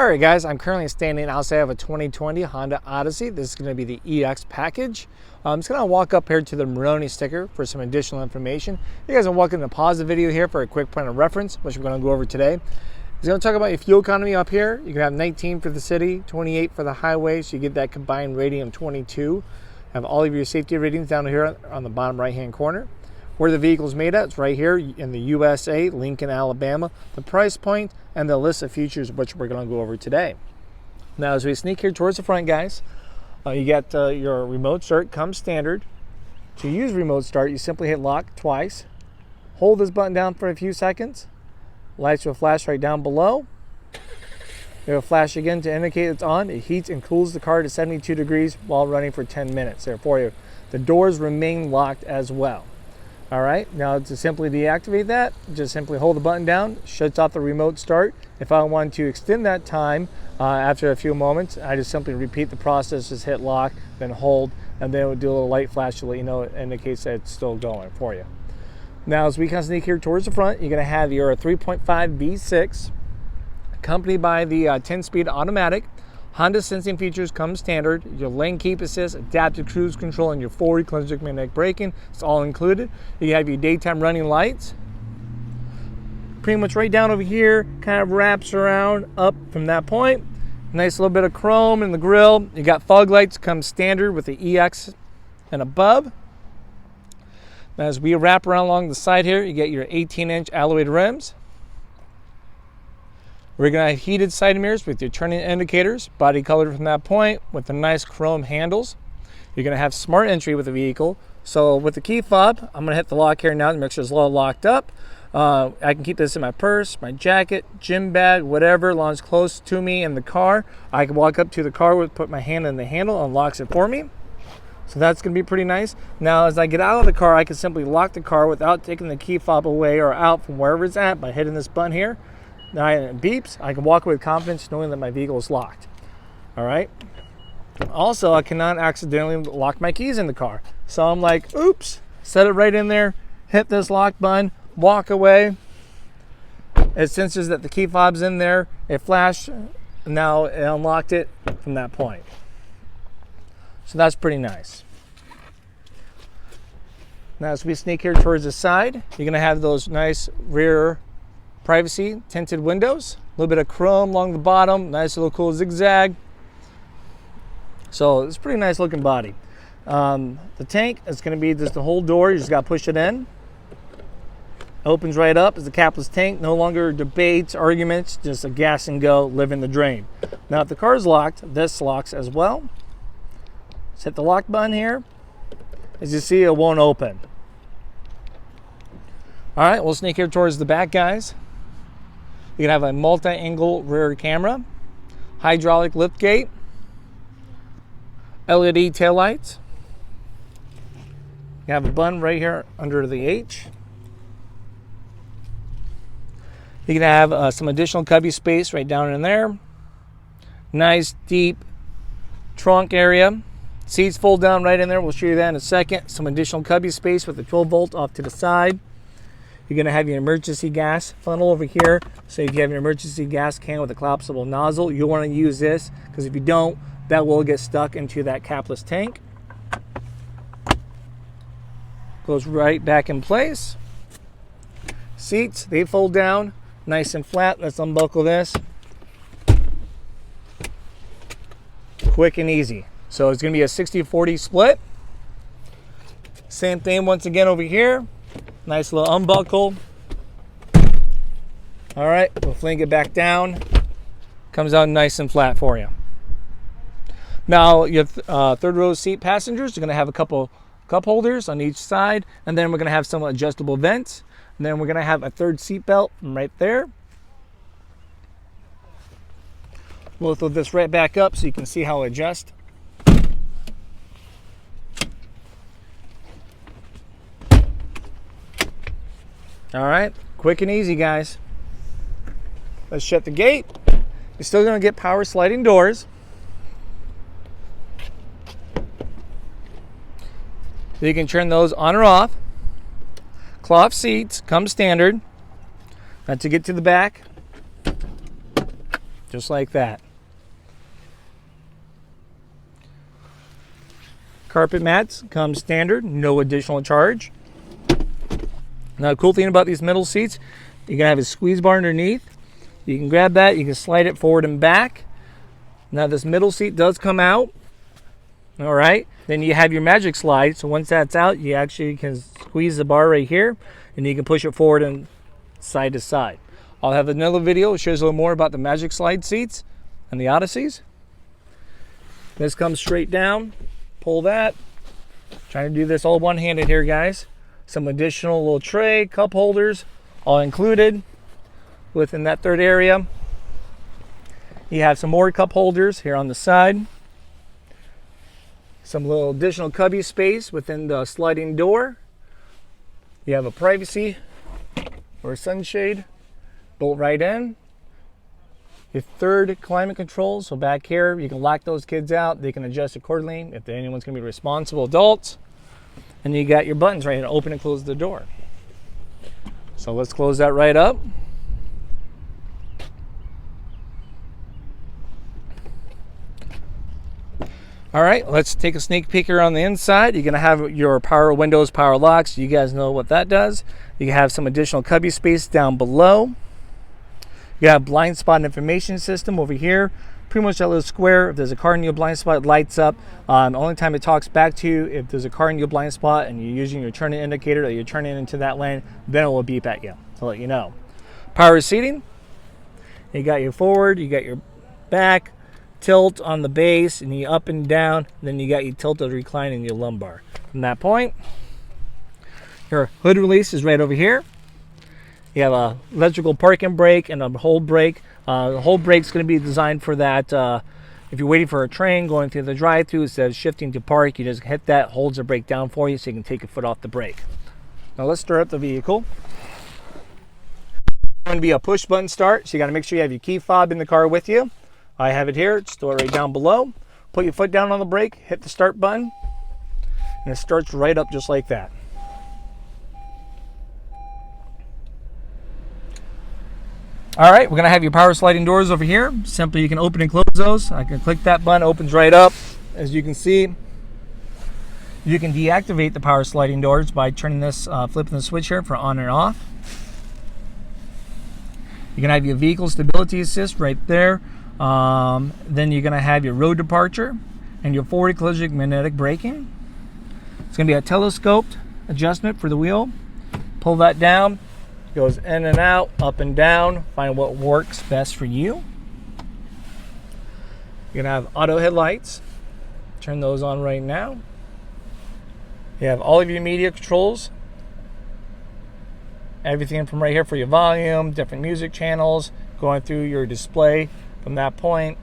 All right, guys, I'm currently standing outside of a 2020 Honda Odyssey. This is going to be the EX package. I'm just going to walk up here to the Moroni sticker for some additional information. You guys are welcome to pause the video here for a quick point of reference, which we're going to go over today. It's going to talk about your fuel economy up here. You can have 19 for the city, 28 for the highway, so you get that combined rating of 22. Have all of your safety ratings down here on the bottom right-hand corner. Where the vehicle is made at, it's right here in the USA, Lincoln, Alabama, the price point, and the list of features which we're going to go over today. Now, as we sneak here towards the front, guys, you get your remote start, comes standard. To use remote start, you simply hit lock twice, hold this button down for a few seconds, lights will flash right down below. It will flash again to indicate it's on. It heats and cools the car to 72 degrees while running for 10 minutes there for you. The doors remain locked as well. All right, now to simply deactivate that, just simply hold the button down, shuts off the remote start. If I want to extend that time after a few moments, I just simply repeat the process, just hit lock, then hold, and then it would do a little light flash to let you know it indicates that it's still going for you. Now, as we kind of sneak here towards the front, you're gonna have your 3.5 V6, accompanied by the 10-speed automatic. Honda sensing features come standard. Your lane keep assist, adaptive cruise control, and your forward electric magnetic braking. It's all included. You have your daytime running lights. Pretty much right down over here, kind of wraps around up from that point. Nice little bit of chrome in the grille. You got fog lights come standard with the EX and above. Now, as we wrap around along the side here, you get your 18-inch alloyed rims. We're going to have heated side mirrors with your turning indicators, body colored from that point with the nice chrome handles. You're going to have smart entry with the vehicle. So with the key fob, I'm going to hit the lock here now to make sure it's all locked up. I can keep this in my purse, my jacket, gym bag, whatever, as long as it's close to me in the car. I can walk up to the car, put my hand in the handle, unlocks it for me. So that's going to be pretty nice. Now, as I get out of the car, I can simply lock the car without taking the key fob away or out from wherever it's at by hitting this button here. Now it beeps, I can walk away with confidence knowing that my vehicle is locked. All right. Also, I cannot accidentally lock my keys in the car. So I'm like, oops, set it right in there, hit this lock button, walk away. It senses that the key fob's in there, it flashed, now it unlocked it from that point. So that's pretty nice. Now as we sneak here towards the side, you're gonna have those nice rear privacy tinted windows, a little bit of chrome along the bottom, nice little cool zigzag. So it's a pretty nice looking body. The tank is going to be just the whole door. You just got to push it in. Opens right up. It's a capless tank. No longer debates, arguments, just a gas and go, live in the drain. Now if the car is locked, this locks as well. Just hit the lock button here. As you see, it won't open. All right, we'll sneak here towards the back, guys. You can have a multi-angle rear camera, hydraulic liftgate, LED taillights. You have a button right here under the H. You can have some additional cubby space right down in there. Nice deep trunk area. Seats fold down right in there. We'll show you that in a second. Some additional cubby space with a 12-volt off to the side. You're going to have your emergency gas funnel over here. So if you have an emergency gas can with a collapsible nozzle, you'll want to use this, because if you don't, that will get stuck into that capless tank. Goes right back in place. Seats, they fold down nice and flat. Let's unbuckle this. Quick and easy. So it's going to be a 60-40 split. Same thing once again over here. Nice little unbuckle. All right, we'll fling it back down. Comes out nice and flat for you. Now, your third row seat passengers are going to have a couple cup holders on each side, and then we're going to have some adjustable vents, and then we're going to have a third seat belt right there. We'll throw this right back up so you can see how it adjusts. All right, quick and easy, guys. Let's shut the gate. You're still going to get power sliding doors. You can turn those on or off. Cloth seats come standard. Now to get to the back, just like that. Carpet mats come standard, no additional charge. Now the cool thing about these middle seats, you're gonna have a squeeze bar underneath. You can grab that, you can slide it forward and back. Now this middle seat does come out. All right, then you have your magic slide. So once that's out, you actually can squeeze the bar right here and you can push it forward and side to side. I'll have another video that shows a little more about the magic slide seats and the Odysseys. This comes straight down, pull that. Trying to do this all one-handed here, guys. Some additional little tray, cup holders, all included within that third area. You have some more cup holders here on the side. Some little additional cubby space within the sliding door. You have a privacy or a sunshade, bolt right in. Your third climate control, so back here you can lock those kids out. They can adjust accordingly if anyone's going to be responsible adults. And you got your buttons right here to open and close the door. So let's close that right up. All right, let's take a sneak peek here on the inside. You're gonna have your power windows, power locks. You guys know what that does. You have some additional cubby space down below. You have blind spot information system over here. Pretty much that little square. If there's a car in your blind spot, it lights up. The only time it talks back to you, if there's a car in your blind spot and you're using your turn-in indicator that you're turning into that lane, then it will beep at you to let you know. Power seating. You got your forward, you got your back, tilt on the base, and you up and down. Then you got your tilted recline in your lumbar. From that point, your hood release is right over here. You have a electrical parking brake and a hold brake. The hold brake is going to be designed for that. If you're waiting for a train going through the drive-through, instead of shifting to park, you just hit that, holds the brake down for you so you can take your foot off the brake. Now let's start up the vehicle. It's going to be a push button start, so you got to make sure you have your key fob in the car with you. I have it here, just throw it right down below. Put your foot down on the brake, hit the start button, and it starts right up just like that. All right, we're gonna have your power sliding doors over here. Simply, you can open and close those. I can click that button, opens right up. As you can see, you can deactivate the power sliding doors by turning this, flipping the switch here for on and off. You can have your vehicle stability assist right there. Then you're gonna have your road departure and your forward collision magnetic braking. It's gonna be a telescoped adjustment for the wheel. Pull that down. Goes in and out, up and down. Find what works best for you. You're gonna have auto headlights. Turn those on right now. You have all of your media controls. Everything from right here for your volume, different music channels, going through your display. From that point,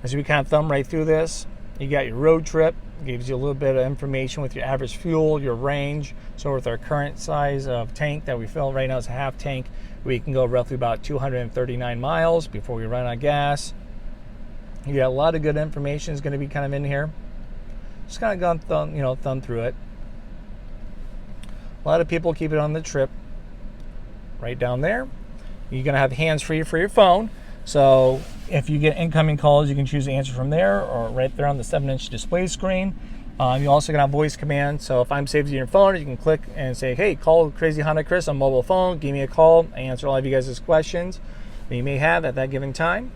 as we kind of thumb right through this, you got your road trip. Gives you a little bit of information with your average fuel, your range. So with our current size of tank that we fill right now is a half tank, we can go roughly about 239 miles before we run out of gas. You got a lot of good information is going to be kind of in here. Just kind of thumb through it. A lot of people keep it on the trip. Right down there. You're going to have hands-free for your phone. So if you get incoming calls, you can choose to answer from there or right there on the 7-inch display screen. You also can have voice command. So if I'm saved in your phone, you can click and say, hey, call Crazy Honda Chris on mobile phone. Give me a call. I answer all of you guys' questions that you may have at that given time.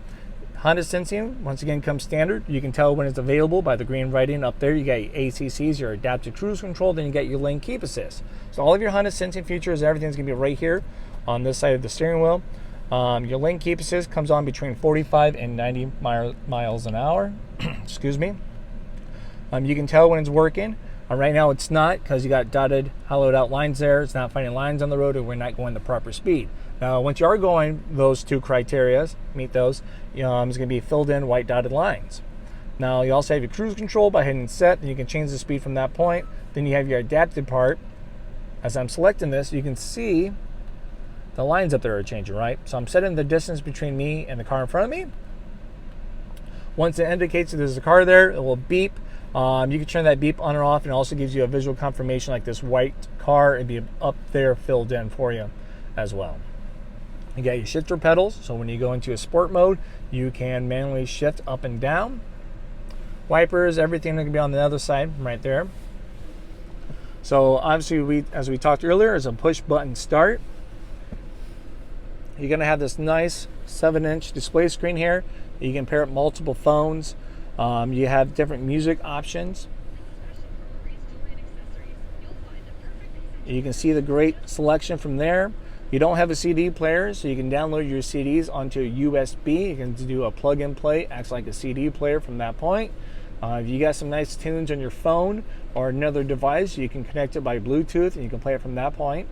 Honda sensing, once again, comes standard. You can tell when it's available by the green writing up there. You got your ACCs, your adaptive cruise control, then you got your lane keep assist. So all of your Honda sensing features, everything's going to be right here on this side of the steering wheel. Your lane keep assist comes on between 45 and 90 miles an hour. Excuse me. You can tell when it's working. Right now it's not because you got dotted, hollowed out lines there. It's not finding lines on the road, or we're not going the proper speed. Now, once you are going those two criteria, meet those, it's going to be filled in white dotted lines. Now, you also have your cruise control by hitting set, and you can change the speed from that point. Then you have your adaptive part. As I'm selecting this, you can see the lines up there are changing, right? So I'm setting the distance between me and the car in front of me. Once it indicates that there's a car there, it will beep. You can turn that beep on or off, and it also gives you a visual confirmation like this white car and be up there filled in for you as well. You got your shifter pedals, so when you go into a sport mode, you can manually shift up and down. Wipers, everything that can be on the other side, right there. So obviously, as we talked earlier, is a push button start. You're gonna have this nice 7-inch display screen here. You can pair up multiple phones. You have different music options. You can see the great selection from there. You don't have a CD player, so you can download your CDs onto a USB. You can do a plug and play, acts like a CD player from that point. If you got some nice tunes on your phone or another device, you can connect it by Bluetooth and you can play it from that point.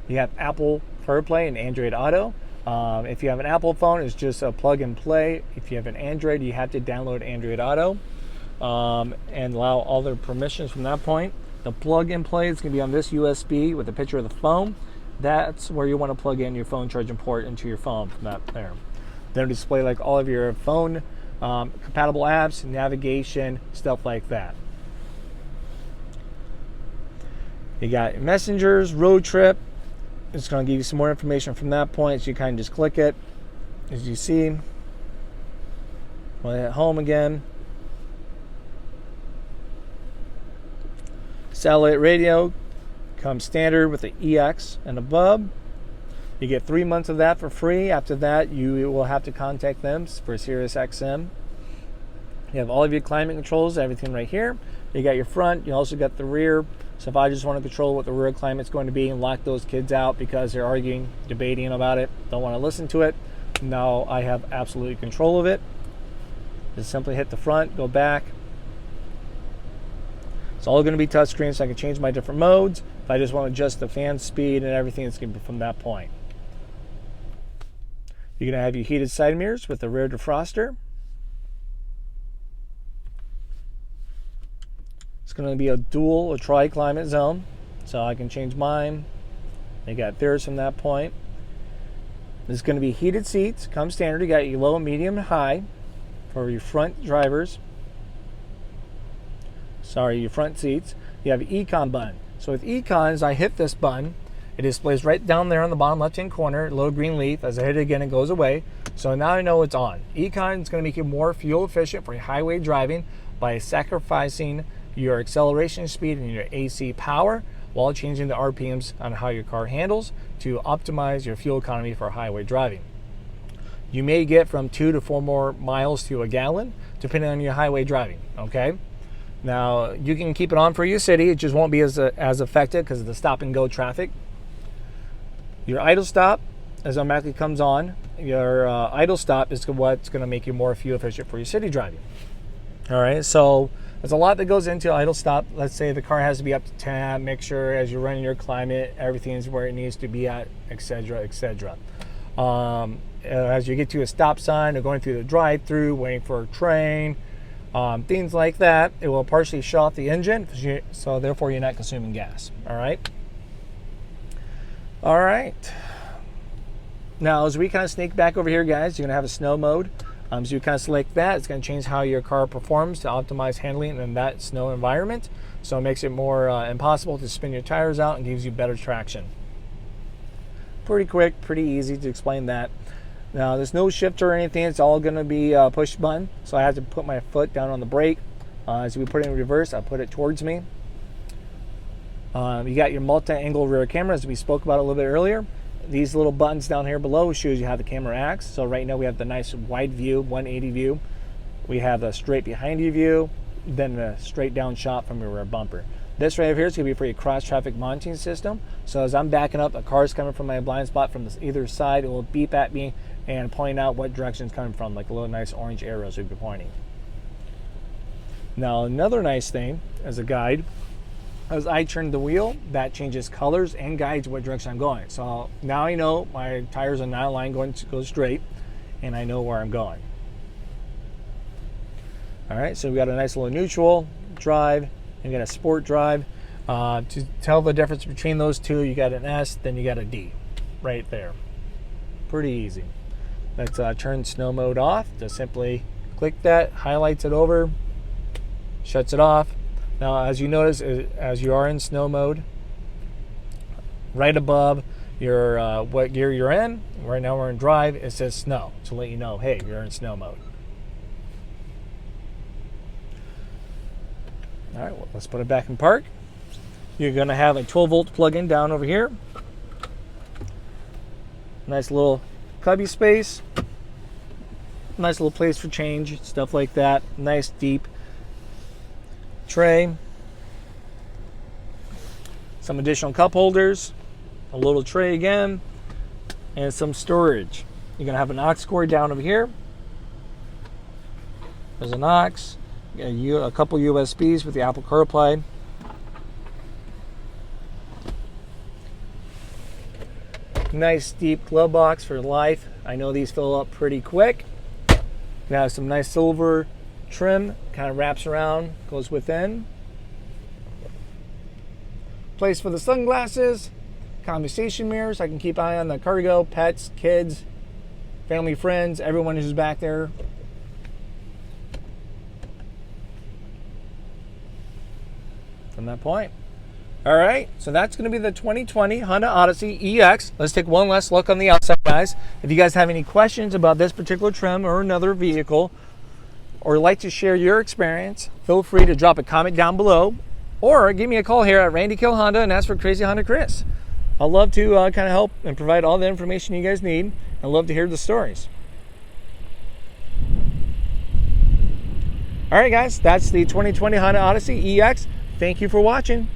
You have Apple CarPlay and Android Auto. If you have an Apple phone, it's just a plug and play. If you have an Android, you have to download Android Auto and allow all the permissions from that point. The plug and play is going to be on this USB with a picture of the phone. That's where you want to plug in your phone charging port into your phone from that there. Then display like all of your phone compatible apps, navigation, stuff like that. You got messengers, road trip. It's going to give you some more information from that point, so you kind of just click it. As you see, we'll hit home again. Satellite radio comes standard with the EX and above. You get 3 months of that for free. After that, you will have to contact them for Sirius XM. You have all of your climate controls, everything right here. You got your front, you also got the rear. So if I just want to control what the rear climate's going to be and lock those kids out because they're arguing, debating about it, don't want to listen to it, now I have absolute control of it. Just simply hit the front, go back. It's all going to be touchscreen, so I can change my different modes. If I just want to adjust the fan speed and everything, it's going to be from that point. You're going to have your heated side mirrors with the rear defroster. It's going to be a dual or tri-climate zone, so I can change mine. You got theirs from that point. There's going to be heated seats, come standard. You got your low, medium, and high for your front drivers. Sorry, your front seats. You have an Econ button. So with Econ, as I hit this button, it displays right down there on the bottom left-hand corner, little green leaf. As I hit it again, it goes away. So now I know it's on. Econ is going to make you more fuel efficient for highway driving by sacrificing your acceleration speed and your AC power while changing the RPMs on how your car handles to optimize your fuel economy for highway driving. You may get from 2 to 4 more miles to a gallon depending on your highway driving, okay? Now, you can keep it on for your city. It just won't be as effective because of the stop and go traffic. Your idle stop, as automatically comes on, your idle stop is what's going to make you more fuel efficient for your city driving. All right, so there's a lot that goes into idle stop. Let's say the car has to be up to 10, make sure as you're running your climate, everything is where it needs to be at, etc., etc. As you get to a stop sign or going through the drive-through, waiting for a train, things like that, it will partially shut off the engine, so therefore you're not consuming gas. All right. Now, as we kind of sneak back over here, guys, you're going to have a snow mode. So you kind of select that. It's going to change how your car performs to optimize handling in that snow environment. So it makes it more impossible to spin your tires out and gives you better traction. Pretty quick, pretty easy to explain that. Now, there's no shifter or anything. It's all going to be push button. So I have to put my foot down on the brake. As we put it in reverse, I put it towards me. You got your multi-angle rear camera, as we spoke about a little bit earlier. These little buttons down here below shows you how the camera acts. So right now we have the nice wide view, 180 view. We have a straight behind you view, then a straight down shot from your rear bumper. This right over here is going to be for your cross traffic monitoring system. So as I'm backing up, a car is coming from my blind spot from either side. It will beep at me and point out what direction it's coming from, like a little nice orange arrows will be pointing. Now, another nice thing as a guide, as I turn the wheel, that changes colors and guides what direction I'm going. So now I know my tires are not aligned going to go straight, and I know where I'm going. All right, so we got a nice little neutral drive, and we got a sport drive. To tell the difference between those two, you got an S, then you got a D, right there. Pretty easy. Let's turn snow mode off. Just simply click that, highlights it over, shuts it off. Now, as you notice, as you are in snow mode, right above your what gear you're in. Right now we're in drive. It says snow to let you know, hey, you're in snow mode. All right, well, let's put it back in park. You're going to have a 12-volt plug-in down over here. Nice little cubby space. Nice little place for change, stuff like that. Nice deep tray. Some additional cup holders. A little tray again. And some storage. You're going to have an aux cord down over here. There's an aux. A couple USBs with the Apple CarPlay. Nice deep glove box for life. I know these fill up pretty quick. You have some nice silver trim, kind of wraps around, goes within. Place for the sunglasses, conversation mirrors. I can keep an eye on the cargo, pets, kids, family, friends, everyone who's back there. From that point. All right, so that's going to be the 2020 Honda Odyssey EX. Let's take one last look on the outside, guys. If you guys have any questions about this particular trim or another vehicle, or like to share your experience, feel free to drop a comment down below, or give me a call here at Randy Kill Honda and ask for Crazy Honda Chris. I'd love to kind of help and provide all the information you guys need. I'd love to hear the stories. All right, guys, that's the 2020 Honda Odyssey EX. Thank you for watching.